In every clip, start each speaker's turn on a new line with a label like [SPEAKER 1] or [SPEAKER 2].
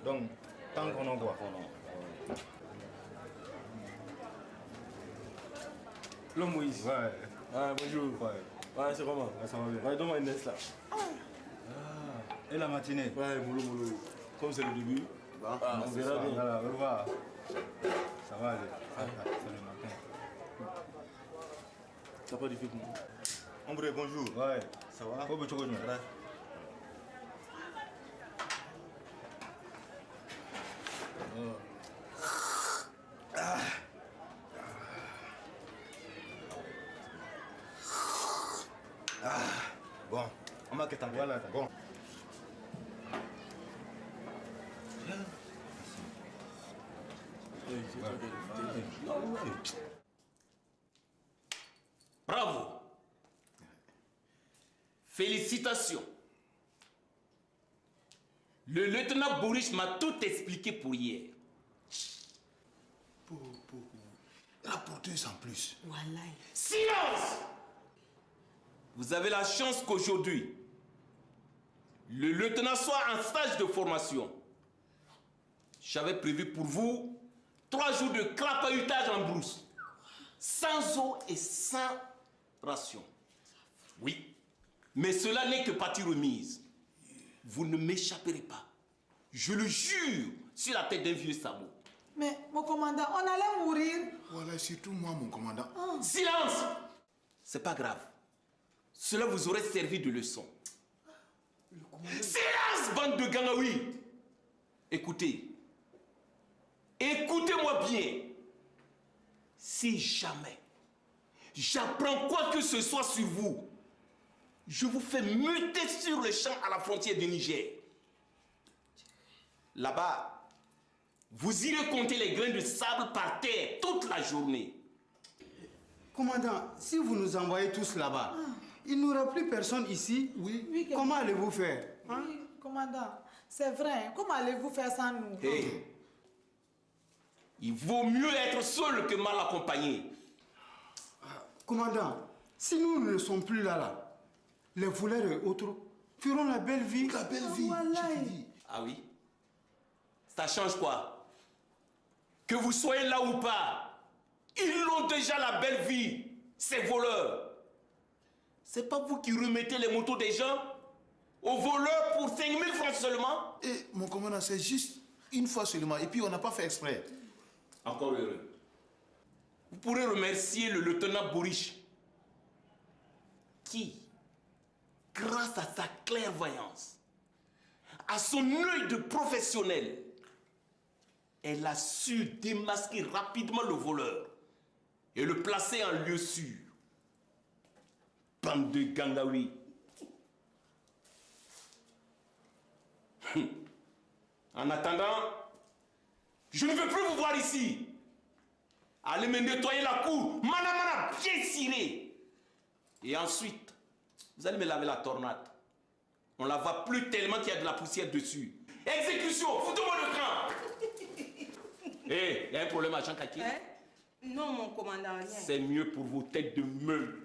[SPEAKER 1] Donc, tant qu'on en voit.
[SPEAKER 2] L'homme Moïse.
[SPEAKER 1] Ouais.
[SPEAKER 2] Ah, bonjour. Ouais, c'est comment?
[SPEAKER 1] Ouais, ça va bien.
[SPEAKER 2] Ouais, donne-moi une laisse là.
[SPEAKER 1] Et la matinée?
[SPEAKER 2] Ouais, boulot. Comme c'est le début, on verra bien.
[SPEAKER 1] Voilà, au revoir. Ça va aller. C'est le matin.
[SPEAKER 2] T'as pas difficulté?
[SPEAKER 1] Ombre, bonjour. Ouais. Ça va? Comment tu vas? Bon, on m'a qu'à t'en voilà. Bon.
[SPEAKER 3] Bravo. Félicitations. Le lieutenant Boris m'a tout expliqué pour hier.
[SPEAKER 1] Rapporteuse en plus.
[SPEAKER 4] Voilà.
[SPEAKER 3] Silence! Vous avez la chance qu'aujourd'hui, le lieutenant soit en stage de formation. J'avais prévu pour vous 3 jours de crapahutage en brousse, sans eau et sans ration. Oui, mais cela n'est que partie remise. Vous ne m'échapperez pas. Je le jure sur la tête d'un vieux sabot.
[SPEAKER 4] Mais mon commandant, on allait mourir.
[SPEAKER 1] Voilà, surtout moi, mon commandant.
[SPEAKER 3] Silence! C'est pas grave. Cela vous aurait servi de leçon. Silence, bande de gangaouis! Écoutez. Écoutez-moi bien. Si jamais j'apprends quoi que ce soit sur vous, je vous fais muter sur le champ à la frontière du Niger. Là-bas, vous irez compter les grains de sable par terre toute la journée.
[SPEAKER 5] Commandant, si vous nous envoyez tous là-bas, il n'y aura plus personne ici.
[SPEAKER 4] Oui,
[SPEAKER 5] comment allez-vous faire?
[SPEAKER 4] Oui, commandant, c'est vrai. Comment allez-vous faire sans nous?
[SPEAKER 3] Hey. Il vaut mieux être seul que mal accompagné.
[SPEAKER 5] Commandant, si nous ne sommes plus là, les voleurs et autres feront la belle vie.
[SPEAKER 1] La belle vie, je te dis.
[SPEAKER 3] Ah oui? Ça change quoi? Que vous soyez là ou pas, ils ont déjà la belle vie, ces voleurs. C'est pas vous qui remettez les motos des gens aux voleurs pour 5 000 francs seulement?
[SPEAKER 1] Et mon commandant, c'est juste une fois seulement. Et puis on n'a pas fait exprès.
[SPEAKER 3] Encore heureux. Vous pourrez remercier le lieutenant Boris qui, grâce à sa clairvoyance, à son œil de professionnel, elle a su démasquer rapidement le voleur et le placer en lieu sûr. Bande de gangaouis. En attendant, je ne veux plus vous voir ici. Allez me nettoyer la cour, mana bien cirée. Et ensuite, vous allez me laver la tornade. On la voit plus tellement qu'il y a de la poussière dessus. Exécution, foutez-moi le camp. Hé, il y a un problème à Jean Kaki?
[SPEAKER 4] Non, mon commandant, rien.
[SPEAKER 3] C'est mieux pour vos têtes de meule.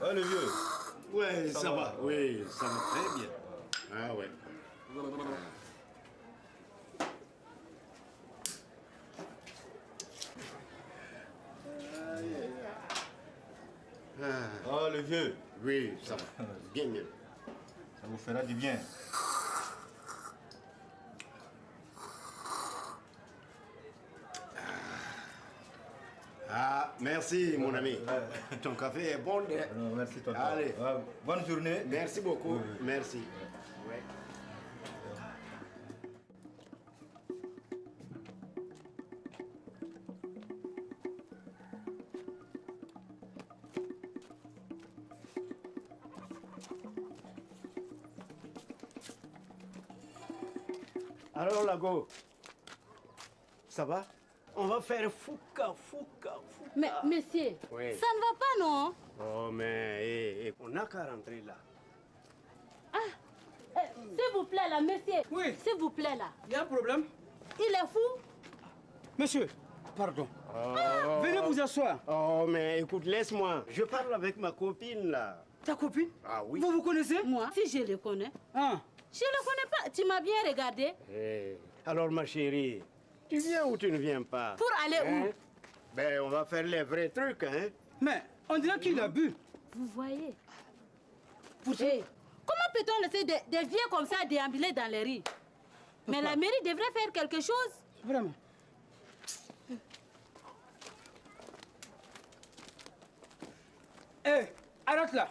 [SPEAKER 1] Ouais, le vieux.
[SPEAKER 2] Ouais, ça va. Oui, ça va très bien. Ah ouais.
[SPEAKER 1] Ah, le vieux.
[SPEAKER 2] Oui, ça va. Bien.
[SPEAKER 1] Ça vous fera du bien.
[SPEAKER 2] Ah, merci mon ami. Ton café est bon.
[SPEAKER 1] Non, merci, tonton.
[SPEAKER 2] Allez.
[SPEAKER 1] Bonne journée.
[SPEAKER 2] Merci beaucoup.
[SPEAKER 1] Oui.
[SPEAKER 2] Merci. Ouais.
[SPEAKER 6] Alors, Lago, ça va? On va faire fouca.
[SPEAKER 7] Mais, monsieur,
[SPEAKER 6] Oui.
[SPEAKER 7] ça ne va pas, non?
[SPEAKER 6] Oh, mais on n'a qu'à rentrer là.
[SPEAKER 7] S'il vous plaît, là, monsieur.
[SPEAKER 5] Oui.
[SPEAKER 7] S'il vous plaît, là.
[SPEAKER 5] Il y a un problème?
[SPEAKER 7] Il est fou?
[SPEAKER 5] Monsieur, pardon.
[SPEAKER 6] Oh.
[SPEAKER 5] Venez vous asseoir.
[SPEAKER 6] Oh, mais écoute, laisse-moi. Je parle avec ma copine, là.
[SPEAKER 5] Ta copine?
[SPEAKER 6] Ah oui.
[SPEAKER 5] Vous connaissez?
[SPEAKER 7] Moi, si je le connais.
[SPEAKER 5] Ah.
[SPEAKER 7] Je ne le connais pas. Tu m'as bien regardé.
[SPEAKER 6] Alors, ma chérie, tu viens ou tu ne viens pas?
[SPEAKER 7] Pour aller où?
[SPEAKER 6] Ben, on va faire les vrais trucs, hein?
[SPEAKER 5] Mais on dirait qu'il a bu.
[SPEAKER 7] Vous voyez? Hey, comment peut-on laisser des vieux comme ça déambuler dans les rues? Mais la mairie devrait faire quelque chose.
[SPEAKER 5] Vraiment. Hé, arrête là.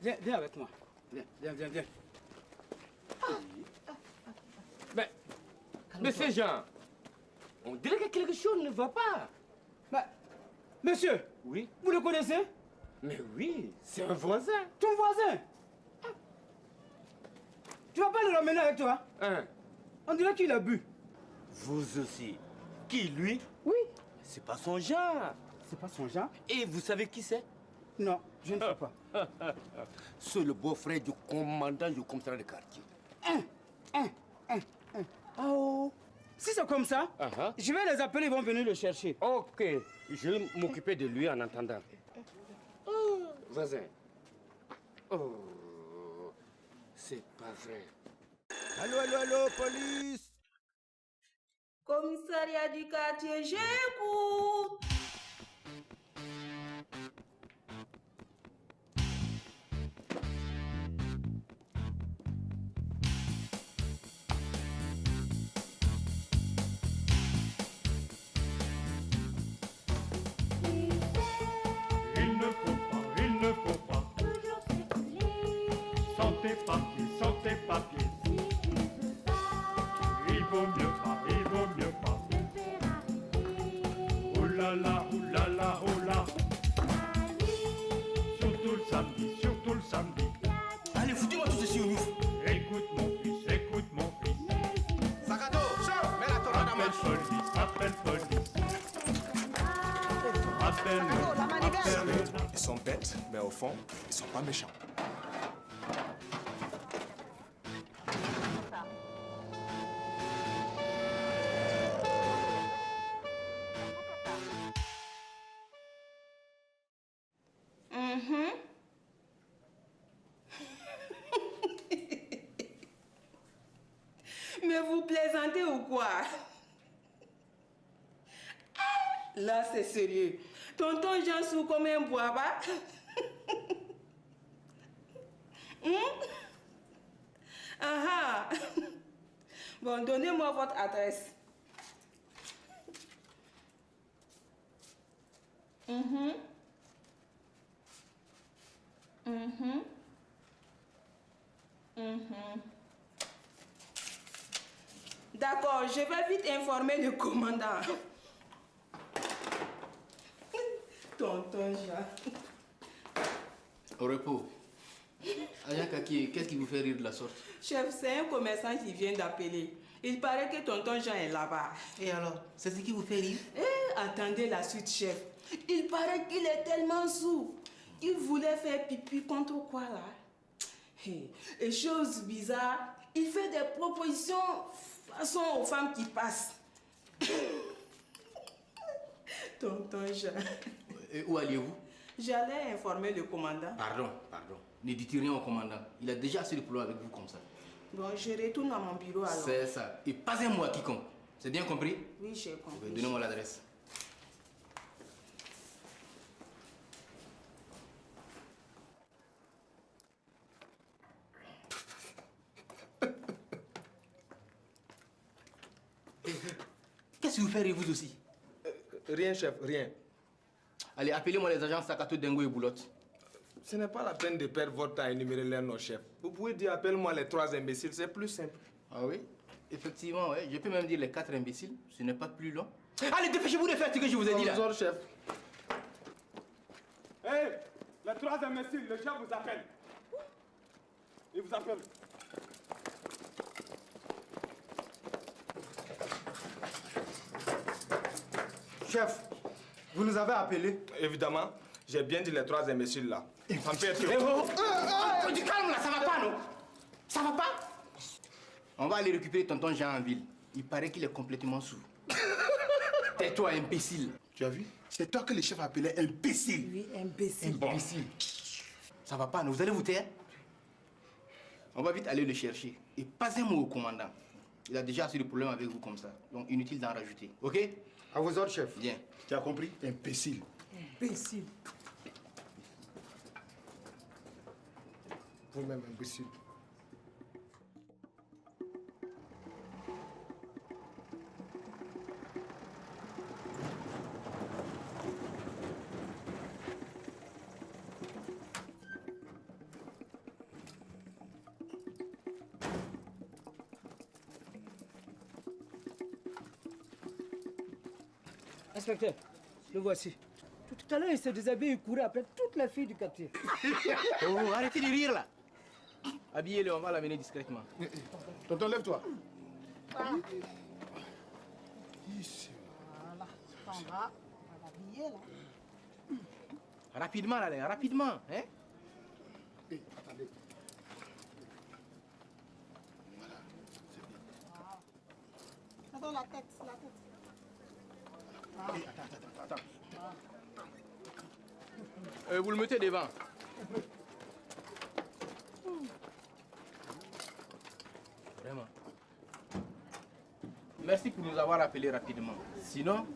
[SPEAKER 5] Viens avec moi. Viens.
[SPEAKER 3] Monsieur Jean, on dirait que quelque chose ne va pas.
[SPEAKER 5] Mais, monsieur,
[SPEAKER 3] Oui.
[SPEAKER 5] vous le connaissez?
[SPEAKER 3] Mais oui, c'est un voisin.
[SPEAKER 5] Ton voisin. Tu vas pas le ramener avec toi?
[SPEAKER 3] Hein?
[SPEAKER 5] On dirait qu'il a bu.
[SPEAKER 3] Vous aussi. Qui, lui?
[SPEAKER 5] Oui.
[SPEAKER 3] C'est pas son genre.
[SPEAKER 5] C'est pas son genre?
[SPEAKER 3] Et vous savez qui c'est?
[SPEAKER 5] Non, je ne sais pas.
[SPEAKER 3] C'est le beau-frère du commandant du commissariat de quartier.
[SPEAKER 5] Oh. Si c'est comme ça, je vais les appeler, ils vont venir le chercher.
[SPEAKER 3] Ok, je vais m'occuper de lui en attendant. Oh, voisin. Oh, c'est pas vrai.
[SPEAKER 1] Allô, police!
[SPEAKER 8] Commissariat du quartier, j'écoute.
[SPEAKER 9] Il ne faut pas toujours circuler sans tes papiers. Si tu veux pas, il vaut mieux pas te faire arrêter. Oh là là, oh là. Surtout le samedi.
[SPEAKER 3] Allez, foutez-moi tout ceci au ouf.
[SPEAKER 9] Écoute mon fils.
[SPEAKER 3] Sakato, mets la tornade en marche.
[SPEAKER 9] Appelle police.
[SPEAKER 10] Ils sont bêtes, mais au fond, ils sont pas méchants.
[SPEAKER 8] Mais vous plaisantez ou quoi? Là, c'est sérieux. Tonton Jean sous comme un bois-bas. Bon, donnez-moi votre adresse. D'accord, je vais vite informer le commandant. Tonton Jean.
[SPEAKER 11] Au repos. Agent Kaki, qu'est-ce qui vous fait rire de la sorte?
[SPEAKER 8] Chef, c'est un commerçant qui vient d'appeler. Il paraît que tonton Jean est là-bas.
[SPEAKER 11] Et alors, c'est ce qui vous fait rire?
[SPEAKER 8] Attendez la suite, chef. Il paraît qu'il est tellement sourd qu'il voulait faire pipi contre quoi là? Et chose bizarre, il fait des propositions façon aux femmes qui passent. Tonton Jean.
[SPEAKER 11] Et où alliez-vous?
[SPEAKER 8] J'allais informer le commandant.
[SPEAKER 11] Pardon. Ne dites rien au commandant. Il a déjà assez de problèmes avec vous comme ça.
[SPEAKER 8] Bon, je retourne à mon bureau alors.
[SPEAKER 11] C'est ça. Et pas un mot à quiconque. C'est bien compris?
[SPEAKER 8] Oui, j'ai compris.
[SPEAKER 11] Donnez-moi l'adresse. Qu'est-ce que vous faites vous aussi?
[SPEAKER 10] Rien, chef, rien.
[SPEAKER 11] Allez, appelez-moi les agents Sakato, Dengo et Boulotte.
[SPEAKER 10] Ce n'est pas la peine de perdre votre temps à énumérer les noms, chef. Vous pouvez dire appelle-moi les 3 imbéciles, c'est plus simple.
[SPEAKER 11] Ah oui? Effectivement, ouais. Je peux même dire les 4 imbéciles. Ce n'est pas plus long. Allez, dépêchez-vous de faire ce que je vous ai dit là.
[SPEAKER 10] Bonjour, chef.
[SPEAKER 9] Hé, les 3 imbéciles, le chef vous appelle. Il vous appelle.
[SPEAKER 5] Chef, vous nous avez appelés?
[SPEAKER 10] Évidemment, j'ai bien dit les 3 imbéciles là. Ça me fait être...
[SPEAKER 11] Du calme là, ça va pas, non? Ça va pas? On va aller récupérer tonton Jean en ville. Il paraît qu'il est complètement sous. Tais-toi, imbécile.
[SPEAKER 2] Tu as vu? C'est toi que le chef appelait imbécile.
[SPEAKER 4] Oui, imbécile.
[SPEAKER 11] Imbécile. Ça va pas, non? Vous allez vous taire? On va vite aller le chercher. Et pas un mot au commandant. Il a déjà assez de problèmes avec vous comme ça. Donc inutile d'en rajouter. Ok?
[SPEAKER 5] À vos ordres, chef.
[SPEAKER 11] Bien.
[SPEAKER 2] Tu as compris? Imbécile.
[SPEAKER 4] Imbécile.
[SPEAKER 10] Vous-même, imbécile.
[SPEAKER 6] Inspecteur, le voici. Tout à l'heure, il s'est déshabillé et courait après toutes les filles du quartier.
[SPEAKER 11] Oh, arrêtez de rire là. Habillez-le, on va l'amener discrètement.
[SPEAKER 2] Tonton, lève-toi.
[SPEAKER 4] Voilà. On va l'habiller là.
[SPEAKER 11] Rapidement, là, rapidement. Hein?
[SPEAKER 2] Attendez.
[SPEAKER 4] Attends, la tête, la tête.
[SPEAKER 2] Attends.
[SPEAKER 11] Vous le mettez devant. Vraiment. Merci pour nous avoir appelés rapidement. Sinon...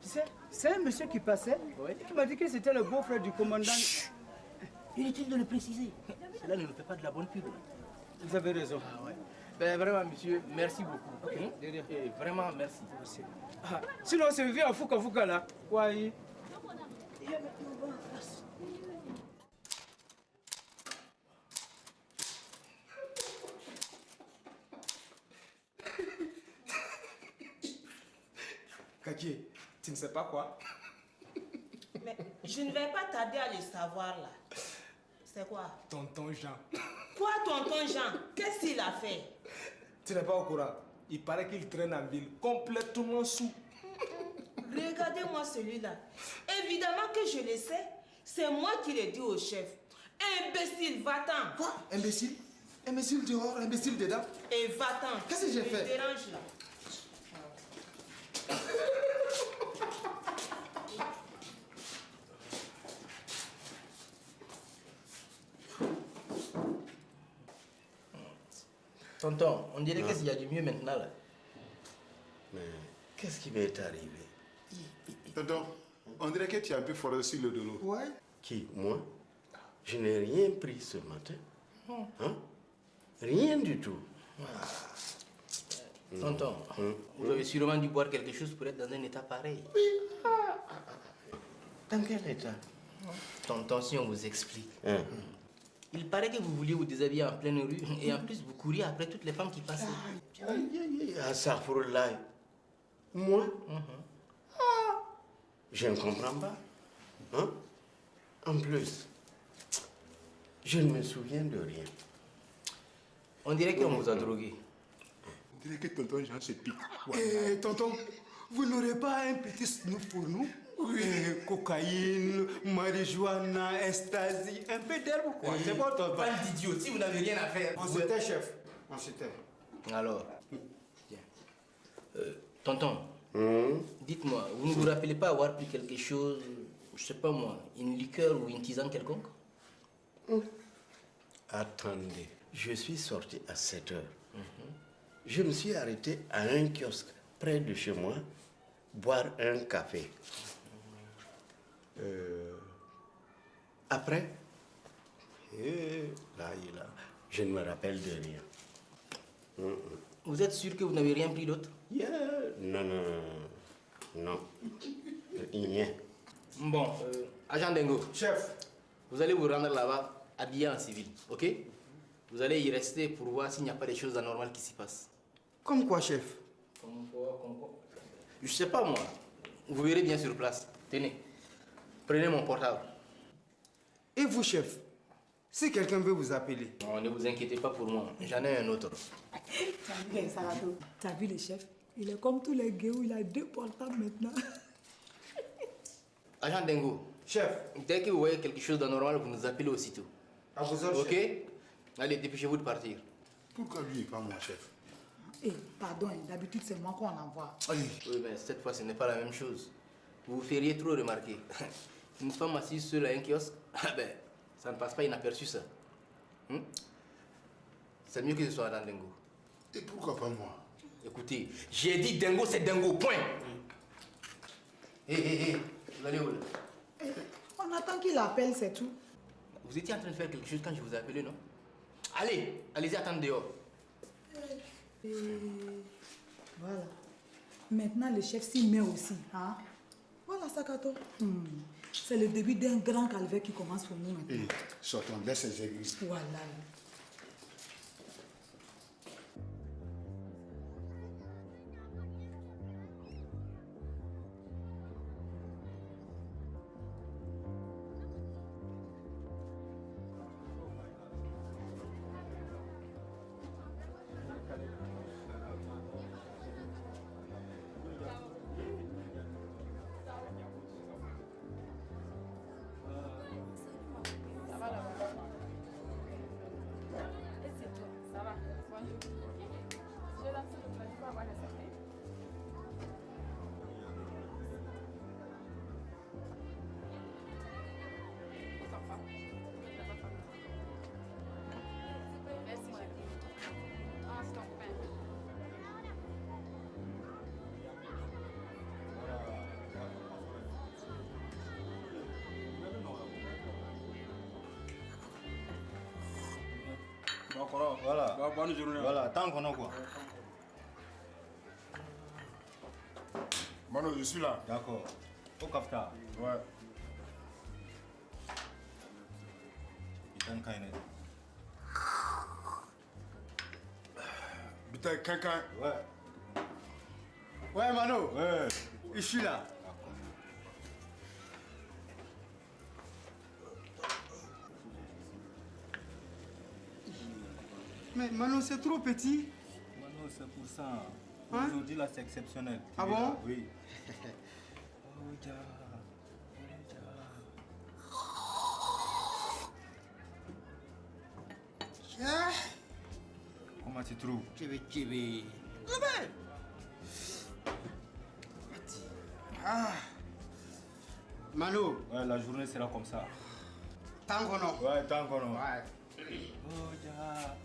[SPEAKER 6] Tu sais, c'est un monsieur qui passait et qui m'a dit que c'était le beau-frère du commandant.
[SPEAKER 11] Chut. Inutile de le préciser. Cela ne nous fait pas de la bonne pub.
[SPEAKER 6] Vous avez raison.
[SPEAKER 11] Ah ouais. Ben, vraiment, monsieur, merci beaucoup.
[SPEAKER 6] Ok,
[SPEAKER 11] Et vraiment, merci.
[SPEAKER 6] Ah, sinon, c'est venu à Fouka là. Ouais.
[SPEAKER 10] Kaki, tu ne sais pas quoi?
[SPEAKER 8] Mais je ne vais pas tarder à le savoir là. C'est quoi?
[SPEAKER 10] Tonton Jean.
[SPEAKER 8] Quoi, tonton Jean? Qu'est-ce qu'il a fait?
[SPEAKER 10] Tu n'es pas au courant? Il paraît qu'il traîne en ville complètement sous.
[SPEAKER 8] Regardez-moi celui-là. Évidemment que je le sais. C'est moi qui l'ai dit au chef. Imbécile, va-t'en.
[SPEAKER 2] Quoi? Imbécile? Imbécile dehors, imbécile dedans?
[SPEAKER 8] Et va-t'en.
[SPEAKER 2] Qu'est-ce que j'ai fait?
[SPEAKER 8] Tu me déranges là.
[SPEAKER 11] Tonton, on dirait qu'il y a du mieux maintenant là.
[SPEAKER 12] Mais qu'est-ce qui m'est arrivé?
[SPEAKER 2] Tonton, on dirait que tu as un peu foré sur le dos.
[SPEAKER 12] Ouais. Qui? Moi? Je n'ai rien pris ce matin. Hein? Rien du tout.
[SPEAKER 11] Tonton, vous avez sûrement dû boire quelque chose pour être dans un état pareil.
[SPEAKER 12] Oui. Dans quel état?
[SPEAKER 11] Tonton, si on vous explique. Il paraît que vous vouliez vous déshabiller en pleine rue et en plus vous couriez après toutes les femmes qui passaient.
[SPEAKER 12] Astaghfirullah. Moi? Je ne comprends pas. Hein? En plus, je ne me souviens de rien.
[SPEAKER 11] On dirait qu'on vous a drogué.
[SPEAKER 2] On dirait que tonton Jean se pique.
[SPEAKER 5] Tonton, vous n'aurez pas un petit snoop pour nous? Oui, cocaïne, marijuana, ecstasy, un peu d'herbe quoi. C'est bon, tonton.
[SPEAKER 11] Pas d'idiot, si vous n'avez rien à faire.
[SPEAKER 5] On s'était, chef. On s'était.
[SPEAKER 11] Alors, bien. Tonton, dites-moi, vous ne vous rappelez pas avoir pris quelque chose, je sais pas moi, une liqueur ou une tisane quelconque?
[SPEAKER 12] Attendez, je suis sorti à 7 heures. Je me suis arrêté à un kiosque près de chez moi, boire un café. Après, là, je ne me rappelle de rien.
[SPEAKER 11] Vous êtes sûr que vous n'avez rien pris d'autre?
[SPEAKER 12] Non. Rien.
[SPEAKER 11] Bon, agent Dengo.
[SPEAKER 5] Chef.
[SPEAKER 11] Vous allez vous rendre là-bas habillé en civil, ok? Vous allez y rester pour voir s'il n'y a pas des choses anormales qui s'y passent.
[SPEAKER 5] Comme quoi, chef?
[SPEAKER 11] Comme quoi? Je sais pas moi. Vous verrez bien sur place. Tenez, prenez mon portable.
[SPEAKER 5] Et vous, chef? Si quelqu'un veut vous appeler.
[SPEAKER 11] Non, ne vous inquiétez pas pour moi. J'en ai un autre.
[SPEAKER 4] T'as vu le chef? Il est comme tous les gueux, il a 2 portables maintenant.
[SPEAKER 11] Agent Dengo.
[SPEAKER 5] Chef.
[SPEAKER 11] Dès que vous voyez quelque chose d'anormal, vous nous appelez aussitôt.
[SPEAKER 5] À vos ordres,
[SPEAKER 11] ok?
[SPEAKER 5] chef.
[SPEAKER 11] Allez, dépêchez-vous de partir.
[SPEAKER 12] Pourquoi lui et pas moi, chef?
[SPEAKER 4] Eh, pardon, d'habitude c'est moi qu'on envoie.
[SPEAKER 11] Oui, mais cette fois, ce n'est pas la même chose. Vous vous feriez trop remarquer. Une femme assise seule à un kiosque, ah ben, ça ne passe pas inaperçu, ça. C'est mieux que ce soit dans Dengo.
[SPEAKER 12] Et pourquoi pas moi?
[SPEAKER 11] Écoutez, j'ai dit Dengo, c'est Dengo, point. Hé, vous allez où là?
[SPEAKER 4] On attend qu'il appelle, c'est tout.
[SPEAKER 11] Vous étiez en train de faire quelque chose quand je vous ai appelé, non? Allez, allez-y attendre dehors.
[SPEAKER 4] Et voilà. Maintenant, le chef s'y met aussi. Hein? Voilà, Sakato. C'est le début d'un grand calvaire qui commence pour nous maintenant.
[SPEAKER 12] Et sortons, laisse ces aiguilles.
[SPEAKER 4] Voilà.
[SPEAKER 1] Voilà.
[SPEAKER 10] Bonne journée.
[SPEAKER 1] Voilà, tant qu'on a quoi.
[SPEAKER 12] Mano, je suis là.
[SPEAKER 1] D'accord. Au Kafta.
[SPEAKER 12] Ouais.
[SPEAKER 1] Bitan Kainet.
[SPEAKER 12] Bitan Kankan.
[SPEAKER 1] Ouais.
[SPEAKER 5] Ouais, Mano.
[SPEAKER 1] Ouais.
[SPEAKER 5] Je suis là. Mais Mano, c'est trop petit.
[SPEAKER 1] Mano, c'est pour ça.
[SPEAKER 5] Hein?
[SPEAKER 1] Aujourd'hui, là, c'est exceptionnel.
[SPEAKER 5] Ah bon?
[SPEAKER 1] Oui. Comment tu trouves?
[SPEAKER 5] Ah. Mano.
[SPEAKER 1] Ouais, la journée sera comme ça.
[SPEAKER 5] Tangono.
[SPEAKER 1] Ouais, Tangono.
[SPEAKER 5] Ouais.
[SPEAKER 1] Oja.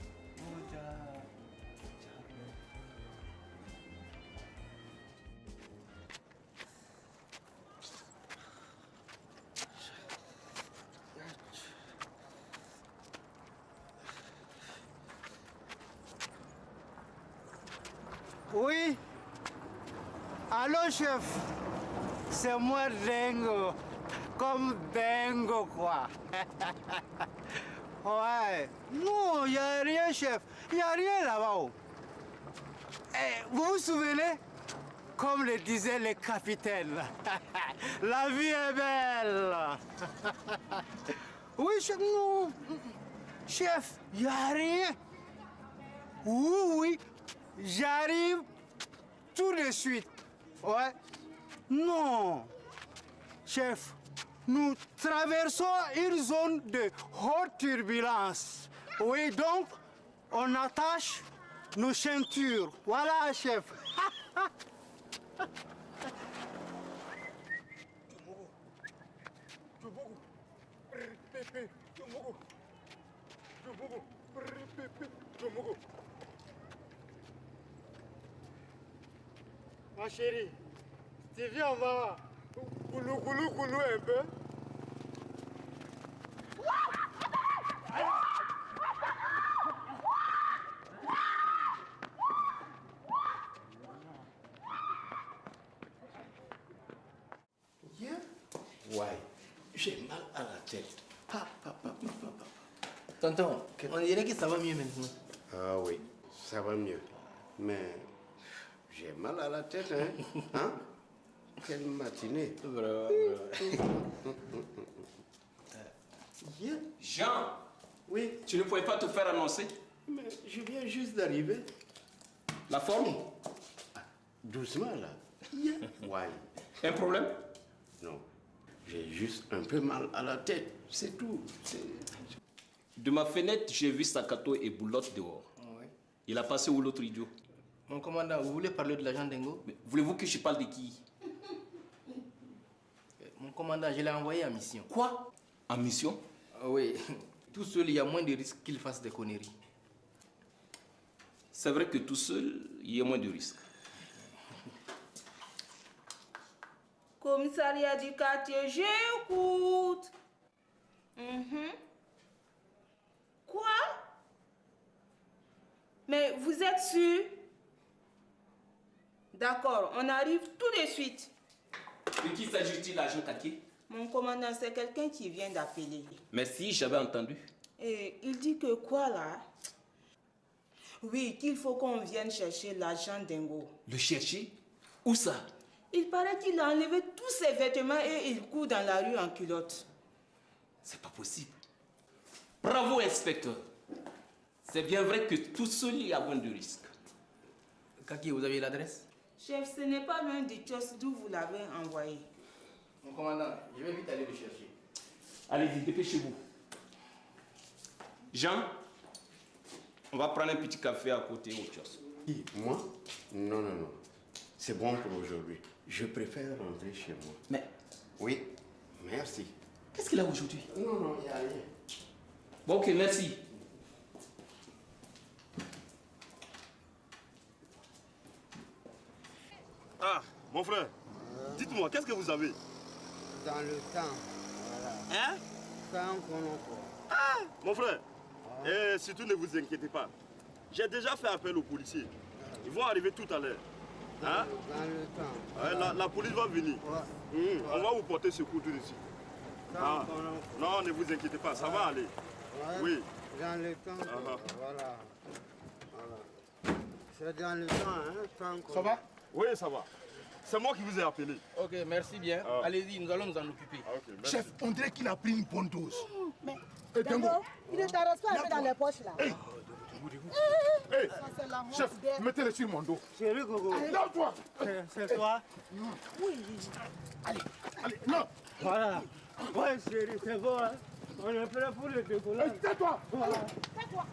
[SPEAKER 5] Oui. Allô, chef. C'est moi, Dengo. Comme Dengo, quoi. Ouais. Non, il n'y a rien, chef. Il n'y a rien là-bas. Eh, vous vous souvenez? Comme le disaient les capitaines, la vie est belle. Oui, chef, non. Chef, il n'y a rien. Oui, j'arrive tout de suite. Ouais. Non. Chef, nous traversons une zone de haute turbulence. Oui, donc, on attache nos ceintures. Voilà, chef. Ma chérie, tu viens, on va goulou un peu.
[SPEAKER 12] Ouais, j'ai mal à la tête.
[SPEAKER 11] Tonton, on dirait que ça va mieux maintenant.
[SPEAKER 12] Ah oui, ça va mieux. Mais j'ai mal à la tête, hein? Hein? Quelle matinée.
[SPEAKER 3] Jean.
[SPEAKER 12] Oui.
[SPEAKER 3] Tu ne pouvais pas te faire annoncer?
[SPEAKER 12] Mais je viens juste d'arriver.
[SPEAKER 3] La forme?
[SPEAKER 12] Doucement là. Ouais.
[SPEAKER 3] Un problème?
[SPEAKER 12] Non. J'ai juste un peu mal à la tête, c'est tout.
[SPEAKER 3] De ma fenêtre, j'ai vu Sakato et Boulotte dehors.
[SPEAKER 11] Oui.
[SPEAKER 3] Il a passé où l'autre idiot?
[SPEAKER 11] Mon commandant, vous voulez parler de l'agent Dengo?
[SPEAKER 3] Voulez-vous que je parle de qui?
[SPEAKER 11] Mon commandant, je l'ai envoyé en mission.
[SPEAKER 3] Quoi? En mission?
[SPEAKER 11] Oui. Tout seul, il y a moins de risques qu'il fasse des conneries.
[SPEAKER 3] C'est vrai que tout seul, il y a moins de risques.
[SPEAKER 8] Commissariat du quartier, j'écoute. Quoi? Mais vous êtes sûr? D'accord, on arrive tout de suite.
[SPEAKER 3] De qui s'agit-il, agent Kaki?
[SPEAKER 8] Mon commandant, c'est quelqu'un qui vient d'appeler.
[SPEAKER 3] Merci, j'avais entendu.
[SPEAKER 8] Et il dit que quoi là? Oui, qu'il faut qu'on vienne chercher l'agent Dengo.
[SPEAKER 3] Le chercher? Où ça?
[SPEAKER 8] Il paraît qu'il a enlevé tous ses vêtements et il court dans la rue en culotte.
[SPEAKER 3] C'est pas possible. Bravo, inspecteur. C'est bien vrai que tout seul, il y a moins de risques.
[SPEAKER 11] Kaki, vous avez l'adresse?
[SPEAKER 8] Chef, ce n'est pas loin du kiosque d'où vous l'avez envoyé.
[SPEAKER 11] Mon commandant, je vais vite aller le chercher.
[SPEAKER 3] Allez-y, dépêchez-vous. Jean, on va prendre un petit café à côté au kiosque.
[SPEAKER 12] Moi? Non, non, non. C'est bon pour aujourd'hui. Je préfère rentrer chez moi.
[SPEAKER 3] Mais...
[SPEAKER 12] Oui, merci.
[SPEAKER 3] Qu'est-ce qu'il a aujourd'hui?
[SPEAKER 12] Non, non, il n'y a rien.
[SPEAKER 3] Bon, ok, merci.
[SPEAKER 2] Ah, mon frère, dites-moi, qu'est-ce que vous avez?
[SPEAKER 5] Dans le temps, voilà.
[SPEAKER 2] Hein?
[SPEAKER 5] Quand on
[SPEAKER 2] Ah, mon frère, et surtout ne vous inquiétez pas. J'ai déjà fait appel aux policiers. Ils vont arriver tout à l'heure. Hein?
[SPEAKER 5] Dans le temps.
[SPEAKER 2] Ouais, la police va venir. On va vous porter secours tout de suite. Ah. Non, ne vous inquiétez pas, ça va aller.
[SPEAKER 5] Ouais.
[SPEAKER 2] Oui.
[SPEAKER 5] Dans le temps, voilà. C'est dans le temps, hein?
[SPEAKER 11] Ça va?
[SPEAKER 2] Oui, ça va. C'est moi qui vous ai appelé.
[SPEAKER 11] Ok, merci bien. Allez-y, nous allons nous en occuper.
[SPEAKER 13] Chef, on dirait qu'il a pris une bonne dose.
[SPEAKER 14] Mais, Dengo, il ne t'arrête pas un peu dans les poches là.
[SPEAKER 13] Hey, chef, mettez-le sur mon dos.
[SPEAKER 5] Chérie Gogo.
[SPEAKER 13] Lève-toi.
[SPEAKER 5] C'est toi?
[SPEAKER 14] Oui.
[SPEAKER 13] Allez, allez, non.
[SPEAKER 5] Voilà. Ouais, chérie, c'est bon, hein? On est prêt pour le décollage.
[SPEAKER 13] Tais-toi.
[SPEAKER 5] Voilà.
[SPEAKER 14] Tais-toi.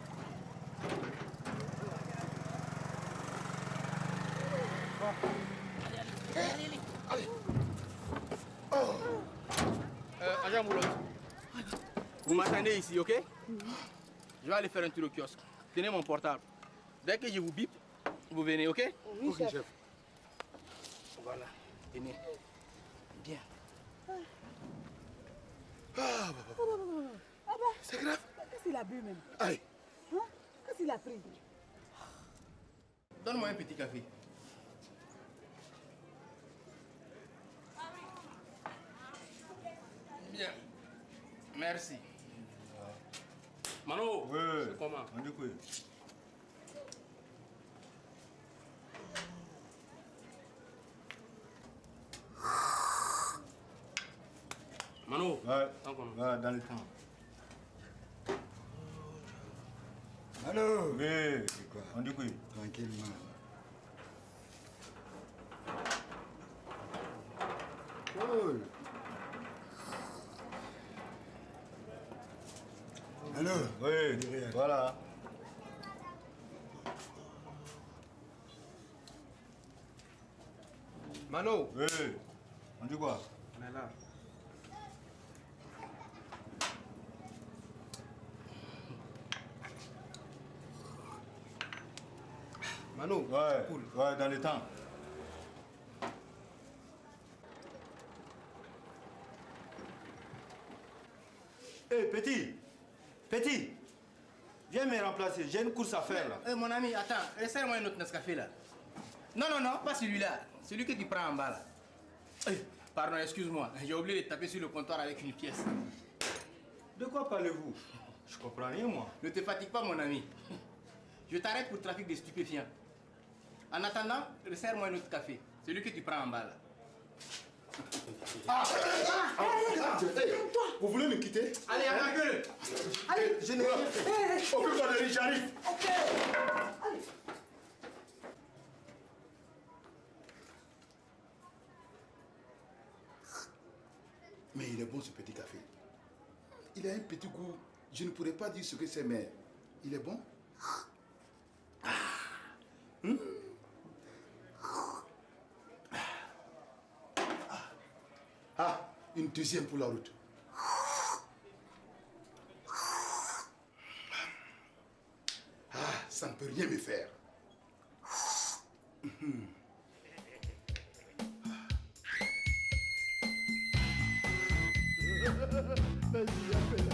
[SPEAKER 11] Allez. Agent Boulotte, vous m'attendez ici, ok? Je vais aller faire un tour au kiosque. Tenez mon portable. Dès que je vous bip, vous venez, ok?
[SPEAKER 14] Oui, chef.
[SPEAKER 11] Voilà, tenez. Bien.
[SPEAKER 14] C'est grave. Qu'est-ce qu'il a bu même?
[SPEAKER 13] Allez.
[SPEAKER 14] Hein? Qu'est-ce qu'il a pris?
[SPEAKER 11] Donne-moi un petit café. Bien. Merci. Mano, c'est comment?
[SPEAKER 1] On dit quoi?
[SPEAKER 11] Mano,
[SPEAKER 1] ouais, dans le temps.
[SPEAKER 13] Allô?
[SPEAKER 1] Oui, on dit quoi?
[SPEAKER 13] Tranquillement. Cool. Allô?
[SPEAKER 1] Oui, voilà.
[SPEAKER 10] Mano.
[SPEAKER 1] Oui, on dit quoi?
[SPEAKER 10] On est là.
[SPEAKER 1] Mano, ouais, cool. Ouais, dans le temps. Hé, petit, petit, viens me remplacer, j'ai une course à faire là.
[SPEAKER 11] Mon ami, attends, serre-moi un autre Nescafé là. Non, non, non, pas celui-là. Celui que tu prends en bas là. Pardon, excuse-moi, j'ai oublié de taper sur le comptoir avec une pièce.
[SPEAKER 1] De quoi parlez-vous? Je comprends rien moi.
[SPEAKER 11] Ne te fatigue pas mon ami. Je t'arrête pour trafic de stupéfiants. En attendant, resserre-moi un autre café. Celui que tu prends en bas là.
[SPEAKER 13] Vous voulez me quitter?
[SPEAKER 11] Allez, à ma gueule.
[SPEAKER 13] Allez, général. Occupe-toi de lui, j'arrive.
[SPEAKER 14] Ok.
[SPEAKER 13] Mais il est bon ce petit café. Il a un petit goût. Je ne pourrais pas dire ce que c'est, mais il est bon. Une deuxième pour la route. Ça ne peut rien me faire. Vas-y, appelle.